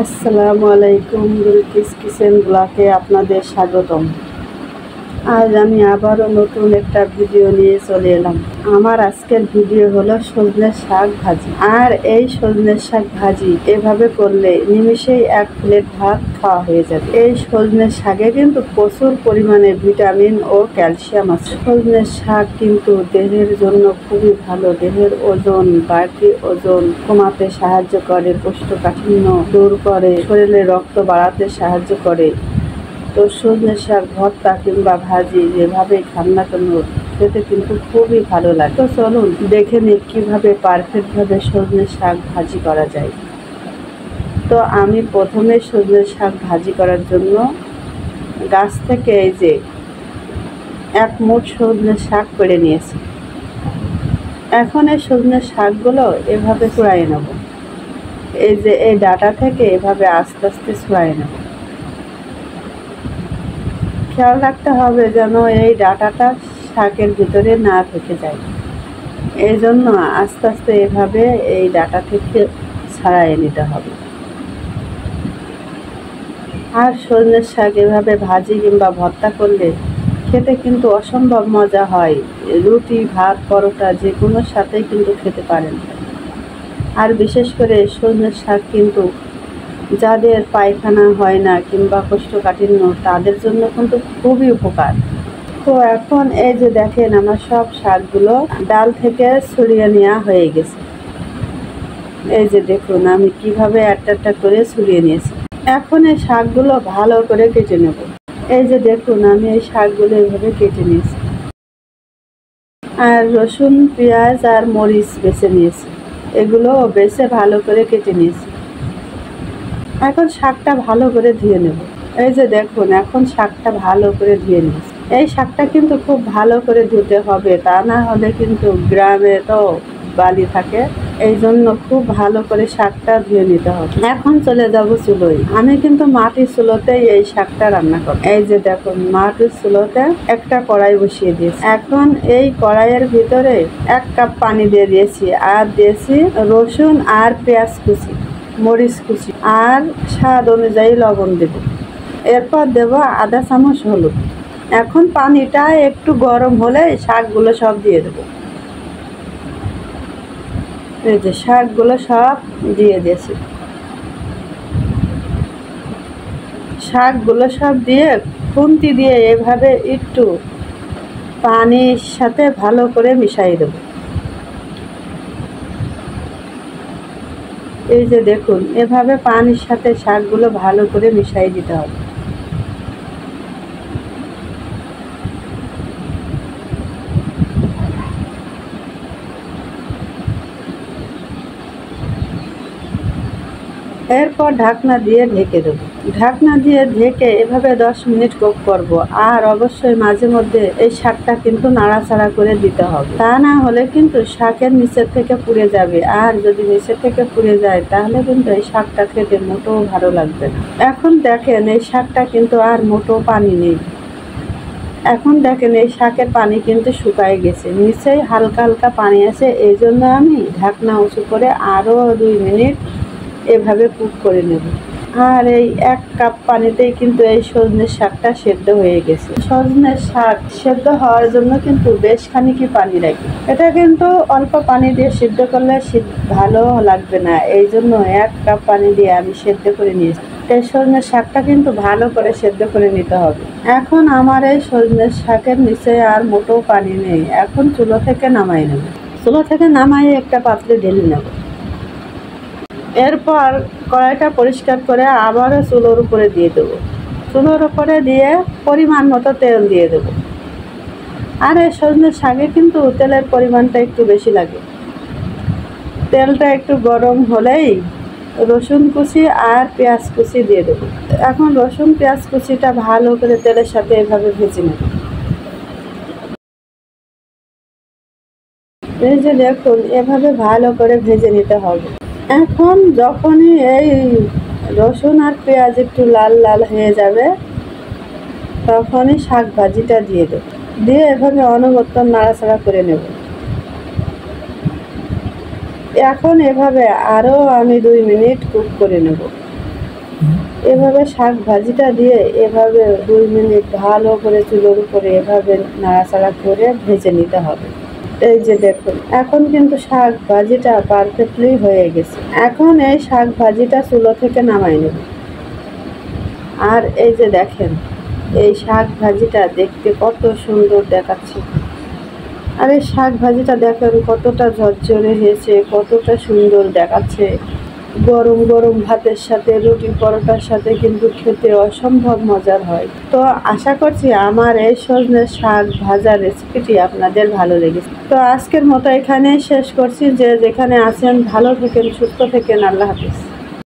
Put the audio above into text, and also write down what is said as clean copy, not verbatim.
আসসালামু আলাইকুম, বিলকিস কিচেন ব্লগে আপনাদের স্বাগতম। আজ আমি আবারও নতুন একটা ভিডিও নিয়ে চলে এলাম। আমার আজকের ভিডিও হলো সজনের শাক ভাজি। আর এই সজনের শাক ভাজি এভাবে করলে নিমিষেই 1 প্লেট ভাত খাওয়া হয়ে যাবে। এই সজনের শাকে কিন্তু প্রচুর পরিমাণে ভিটামিন ও ক্যালসিয়াম আছে। সজনের শাক কিন্তু দেহের জন্য খুবই ভালো। দেহের ওজন, বাড়তি ওজন কমাতে সাহায্য করে, কোষ্ঠকাঠিন্য দূর করে, শরীরে রক্ত বাড়াতে সাহায্য করে। তো সজনে শাক ভর্তা কিংবা ভাজি যেভাবেই খান না কেন খেতে কিন্তু খুবই ভালো লাগে। তো চলুন দেখে নিই কীভাবে পারফেক্টভাবে সজনে শাক ভাজি করা যায়। তো আমি প্রথমে সজনে শাক ভাজি করার জন্য গাছ থেকে এই যে 1 মুঠ সজনে শাক পেড়ে নিয়েছি। এখন এই সজনে শাকগুলো এভাবে ছড়াইয়ে নেব। এই যে এই ডাঁটা থেকে এভাবে আস্তে আস্তে ছড়াইয়ে নেব। খেয়াল রাখতে হবে যেন এই ডাঁটাটা শাকের ভিতরে না থেকে যায়। এই জন্য আস্তে আস্তে এভাবে এই ডাঁটা থেকে ছাড়াইয়ে নিতে হবে। আর সজনের শাক এভাবে ভাজি কিংবা ভর্তা করলে খেতে কিন্তু অসম্ভব মজা হয়। রুটি, ভাত, পরোটা যে কোনো সাথেই কিন্তু খেতে পারেন। আর বিশেষ করে সজনের শাক কিন্তু যাদের পায়খানা হয় না কিংবা কোষ্ঠকাঠিন্য তাদের জন্য কিন্তু খুবই উপকার। তো এখন এই যে দেখেন আমার সব শাকগুলো ডাল থেকে ছড়িয়ে নেওয়া হয়ে গেছে। এই যে দেখুন আমি কিভাবে একটা করে ছড়িয়ে নিয়েছি। এখন এই শাকগুলো ভালো করে কেটে নেব। এই যে দেখুন আমি এই শাকগুলো এইভাবে কেটে নিয়েছি। আর রসুন, পেঁয়াজ আর মরিচ বেছে নিয়েছি। এগুলো বেছে ভালো করে কেটে নিয়েছি। এখন শাকটা ভালো করে ধুয়ে নেব। এই যে দেখুন এখন শাকটা ভালো করে ধুয়ে নিয়েছি। এই শাকটা কিন্তু খুব ভালো করে ধুতে হবে, তা না হলে কিন্তু গ্রামে তো বালি থাকে, এই জন্য খুব ভালো করে শাকটা ধুয়ে নিতে হবে। এখন চলে যাব চুলোয়। আমি কিন্তু মাটির চুলোতেই এই শাকটা রান্না করব। এই যে দেখুন মাটির চুলোতে একটা কড়াই বসিয়ে দিয়েছি। এখন এই কড়াইয়ের ভিতরে 1 কাপ পানি দিয়ে দিয়েছি আর দিয়েছি রসুন আর পেঁয়াজ কুচি, মরিচ কুচি আর স্বাদ অনুযায়ী লবণ দেব। এরপর দেব আধা চামচ হলুদ। এখন পানিটা একটু গরম হলে শাকগুলো সব দিয়ে দেব। এই যে শাকগুলো সব দিয়ে দিয়েছি। শাকগুলো সব দিয়ে খুন্তি দিয়ে এভাবে একটু পানির সাথে ভালো করে মিশিয়ে দেব। এই যে দেখুন এভাবে পানির সাথে শাকগুলো ভালো করে মিশিয়ে দিতে হবে। এরপর ঢাকনা দিয়ে ঢেকে দেবো। ঢাকনা দিয়ে ঢেকে এভাবে 10 মিনিট কুক করব। আর অবশ্যই মাঝে মধ্যে এই শাকটা কিন্তু নাড়াচাড়া করে দিতে হবে, তা না হলে কিন্তু শাকের নিচের থেকে পুড়ে যাবে। আর যদি নিচের থেকে পুড়ে যায় তাহলে কিন্তু এই শাকটা খেতে মোটেও ভালো লাগবে না। এখন দেখেন এই শাকটা কিন্তু আর মোটেও পানি নেই। এখন দেখেন এই শাকের পানি কিন্তু শুকায় গেছে, নিচেই হালকা হালকা পানি আছে। এই জন্য আমি ঢাকনা উঁচু করে আরও 2 মিনিট এভাবে কুক করে নেব। আর এই 1 কাপ পানিতেই কিন্তু এই সজনের শাকটা সেদ্ধ হয়ে গেছে। সজনের শাক সেদ্ধ হওয়ার জন্য কিন্তু বেশ খানিকই পানি লাগে। এটা কিন্তু অল্প পানি দিয়ে সিদ্ধ করলে ভালো লাগবে না, এই জন্য 1 কাপ পানি দিয়ে আমি সেদ্ধ করে নিয়েছি। এই সজনের শাকটা কিন্তু ভালো করে সেদ্ধ করে নিতে হবে। এখন আমার এই সজনের শাকের নিচে আর মোটেও পানি নেই। এখন চুলো থেকে নামাই নেব। চুলো থেকে নামাই একটা পাত্রে ঢেলে নেব। এরপর কড়াইটা পরিষ্কার করে আবারও চুলোর উপরে দিয়ে দেবো। চুলোর উপরে দিয়ে পরিমাণ মতো তেল দিয়ে দেবো। আর এই সজনের শাকে কিন্তু তেলের পরিমাণটা একটু বেশি লাগে। তেলটা একটু গরম হলেই রসুন কুচি আর পেঁয়াজ কুচি দিয়ে দেবো। এখন রসুন পেঁয়াজ কুচিটা ভালো করে তেলের সাথে এভাবে ভেজে নেব। এই যে দেখুন এভাবে ভালো করে ভেজে নিতে হবে। এখন যখনই এই রসুন আর পেঁয়াজ একটু লাল লাল হয়ে যাবে তখনই শাক ভাজিটা দিয়ে দেব। দিয়ে এভাবে অনবরত নাড়াচাড়া করে নেব। এখন এভাবে আরও আমি 2 মিনিট কুক করে নেব। এভাবে শাক ভাজিটা দিয়ে এভাবে 2 মিনিট ভালো করে চুলোর উপরে এভাবে নাড়াচাড়া করে ভেজে নিতে হবে। এই যে দেখুন, এখন কিন্তু শাক ভাজিটা পারফেক্টলি হয়ে গেছে। এখন এই শাক ভাজিটা চুলো থেকে নামাই নেব। আর এই যে দেখেন, এই শাক ভাজিটা দেখতে কত সুন্দর দেখাচ্ছে। আর এই শাক ভাজিটা দেখেন কতটা ঝরঝরে হয়েছে, কতটা সুন্দর দেখাচ্ছে। গরম গরম ভাতের সাথে, রুটি পরোটার সাথে কিন্তু খেতে অসম্ভব মজার হয়। তো আশা করছি আমার এই সজনে শাক ভাজা রেসিপিটি আপনাদের ভালো লেগেছে। তো আজকের মতো এখানেই শেষ করছি। যে যেখানে আছেন ভালো থাকেন, সুস্থ থাকেন। আল্লাহ হাফিজ।